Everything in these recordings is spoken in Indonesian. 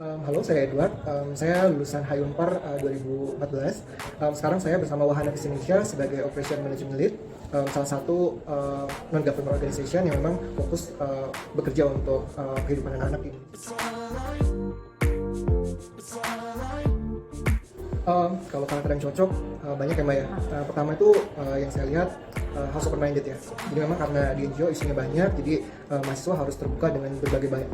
Halo, saya Edward. Saya lulusan Hayunpar 2014. Sekarang saya bersama Wahana Indonesia sebagai Operation Management Lead, salah satu non-government organization yang memang fokus bekerja untuk kehidupan anak-anak ini. Kalau karakter yang cocok banyak ya Mbak ya. Pertama itu yang saya lihat harus open minded ya. Jadi memang karena di NGO isunya banyak, jadi mahasiswa harus terbuka dengan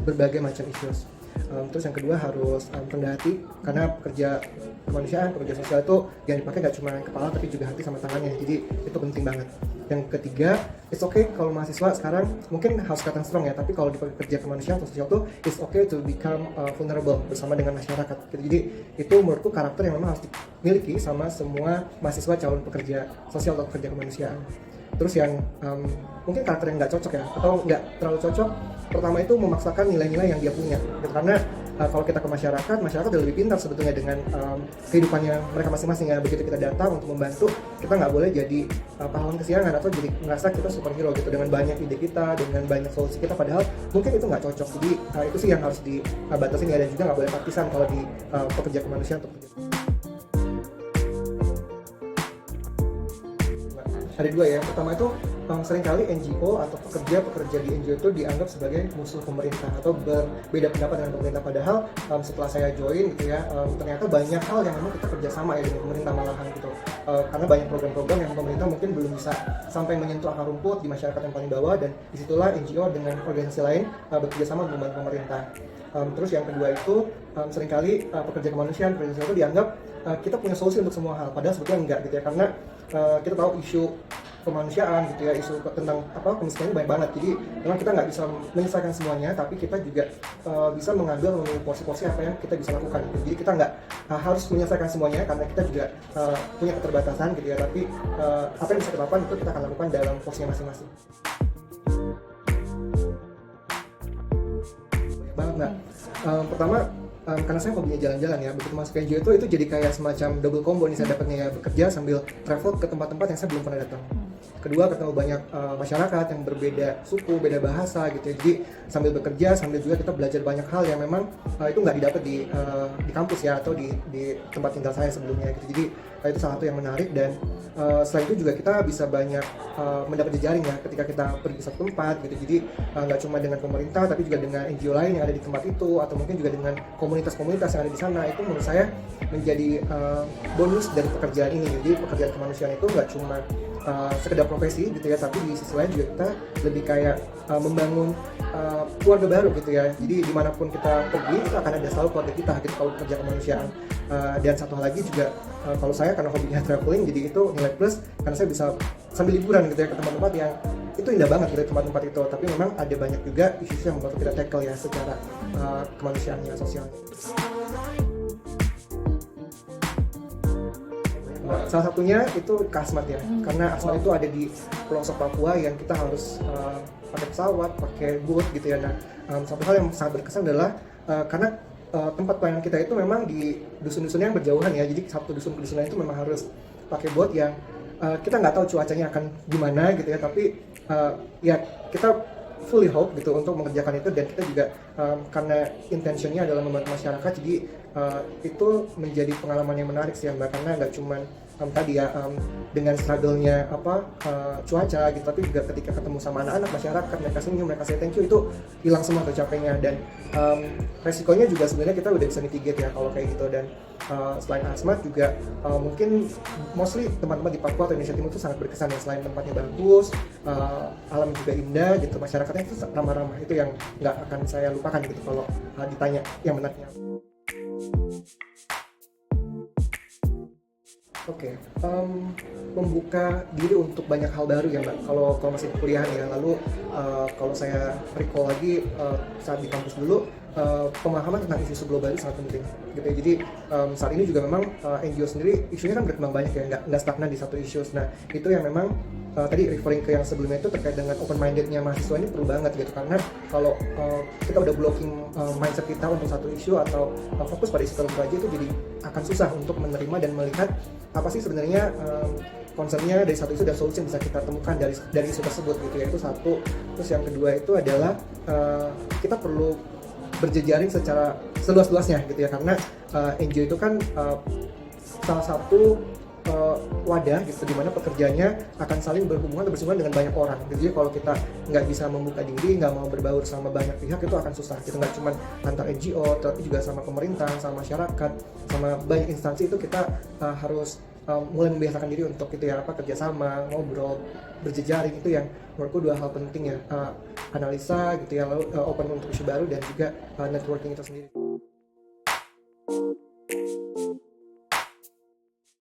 berbagai macam issues. Terus yang kedua harus rendah hati, karena pekerja kemanusiaan, pekerja sosial itu yang dipakai nggak cuma kepala tapi juga hati sama tangannya. Jadi itu penting banget. Yang ketiga, it's okay kalau mahasiswa sekarang mungkin harus kelihatan strong ya, tapi kalau di pekerja kemanusiaan atau sosial tuh it's okay to become vulnerable bersama dengan masyarakat. Jadi itu menurutku karakter yang memang harus dimiliki sama semua mahasiswa calon pekerja sosial atau pekerja kemanusiaan. Terus yang mungkin karakter yang nggak cocok ya, atau nggak terlalu cocok, pertama itu memaksakan nilai-nilai yang dia punya gitu. Karena kalau kita ke masyarakat udah lebih pintar sebetulnya dengan kehidupannya mereka masing-masing ya. Begitu kita datang untuk membantu, kita nggak boleh jadi pahlawan kesiangan atau jadi merasa kita superhero gitu dengan banyak ide kita, dengan banyak solusi kita, padahal mungkin itu nggak cocok. Jadi itu sih yang harus dibatasin ya, dan juga nggak boleh partisan kalau di pekerja kemanusiaan atau pekerja. Ada dua ya. Pertama itu seringkali NGO atau pekerja di NGO itu dianggap sebagai musuh pemerintah atau berbeda pendapat dengan pemerintah, padahal setelah saya join gitu ya, ternyata banyak hal yang memang kita kerjasama ya dengan pemerintah malahan gitu. Karena banyak program-program yang pemerintah mungkin belum bisa sampai menyentuh akar rumput di masyarakat yang paling bawah, dan disitulah NGO dengan organisasi lain bekerja sama membantu pemerintah. Terus yang kedua itu seringkali pekerja kemanusiaan, pekerja sosial itu dianggap kita punya solusi untuk semua hal, padahal sebetulnya enggak gitu ya. Karena kita tahu isu kemanusiaan gitu ya, isu tentang kemiskinan banyak banget. Jadi memang kita nggak bisa menyelesaikan semuanya, tapi kita juga bisa mengambil porsi-porsi apa yang kita bisa lakukan gitu. Jadi kita nggak harus menyelesaikan semuanya karena kita juga punya keterbatasan gitu ya, tapi apa yang bisa kita lakukan itu kita akan lakukan dalam porsinya masing-masing. Banget Mbak. Pertama, karena saya hobinya jalan-jalan ya, begitu masuk ke NGO itu jadi kayak semacam double combo nih saya dapatnya ya, bekerja sambil travel ke tempat-tempat yang saya belum pernah datang. Kedua, ketemu banyak masyarakat yang berbeda suku, beda bahasa gitu ya. Jadi sambil bekerja, sambil juga kita belajar banyak hal yang memang itu nggak didapat di kampus ya, atau di tempat tinggal saya sebelumnya gitu. Jadi itu salah satu yang menarik, dan selain itu juga kita bisa banyak mendapat jejaring ya ketika kita pergi ke satu tempat gitu. Jadi nggak cuma dengan pemerintah, tapi juga dengan NGO lain yang ada di tempat itu, atau mungkin juga dengan komunitas-komunitas yang ada di sana. Itu menurut saya menjadi bonus dari pekerjaan ini. Jadi pekerjaan kemanusiaan itu nggak cuma sekedar profesi gitu ya, tapi di sisi lain juga kita lebih kayak membangun keluarga baru gitu ya. Jadi dimanapun kita pergi, kita akan ada selalu keluarga kita gitu kalau kerja kemanusiaan. Dan satu hal lagi juga, kalau saya karena hobinya traveling, jadi itu nilai plus karena saya bisa sambil liburan gitu ya ke tempat-tempat yang itu indah banget gitu, tempat-tempat itu. Tapi memang ada banyak juga isu yang bakal kita tackle ya secara kemanusiaannya, sosialnya. Salah satunya itu ke Asmat ya, karena Asmat itu ada di pelosok Papua yang kita harus pakai pesawat, pakai boat gitu ya. Nah, satu hal yang sangat berkesan adalah karena tempat pelayanan kita itu memang di dusun-dusun yang berjauhan ya, jadi satu dusun ke dusun lain itu memang harus pakai boat yang kita nggak tahu cuacanya akan gimana gitu ya, tapi ya kita fully hope gitu untuk mengerjakan itu. Dan kita juga karena intentionnya adalah membantu masyarakat, jadi itu menjadi pengalaman yang menarik sih ya Mbak, karena nggak cuma tadi ya dengan struggle-nya cuaca gitu, tapi juga ketika ketemu sama anak-anak masyarakat, mereka senyum, mereka say thank you, itu hilang semua capeknya. Dan resikonya juga sebenarnya kita udah bisa mitigate ya kalau kayak gitu. Dan selain Asmat juga mungkin mostly teman-teman di Papua atau Indonesia Timur itu sangat berkesan ya. Selain tempatnya bagus, alam juga indah gitu, masyarakatnya itu ramah-ramah. Itu yang nggak akan saya lupakan gitu kalau ditanya yang menariknya. Oke, membuka diri untuk banyak hal baru ya Mbak, kalau masih di kuliah ya. Lalu kalau saya recall lagi saat di kampus dulu, pemahaman tentang isu global itu sangat penting gitu ya. Jadi saat ini juga memang NGO sendiri isunya kan berkembang banyak ya, nggak stagnan di satu isu. Nah itu yang memang tadi referring ke yang sebelumnya itu terkait dengan open mindednya mahasiswa ini perlu banget gitu. Karena kalau kita udah blocking mindset kita untuk satu isu atau fokus pada isu tertentu aja, itu jadi akan susah untuk menerima dan melihat apa sih sebenarnya concernnya dari satu isu dan solusi yang bisa kita temukan dari isu tersebut gitu ya. Itu satu. Terus yang kedua itu adalah kita perlu berjejaring secara seluas-luasnya gitu ya, karena NGO itu kan salah satu wadah gitu dimana pekerjanya akan saling berhubungan atau bersinggungan dengan banyak orang. Jadi kalau kita nggak bisa membuka diri, nggak mau berbaur sama banyak pihak, itu akan susah. Itu nggak cuma antar NGO, tapi juga sama pemerintah, sama masyarakat, sama banyak instansi. Itu kita harus mulai membiasakan diri untuk itu ya, kerjasama, ngobrol, berjejaring. Itu yang menurutku dua hal penting ya, analisa gitu ya, lalu open untuk isu baru dan juga networking itu sendiri.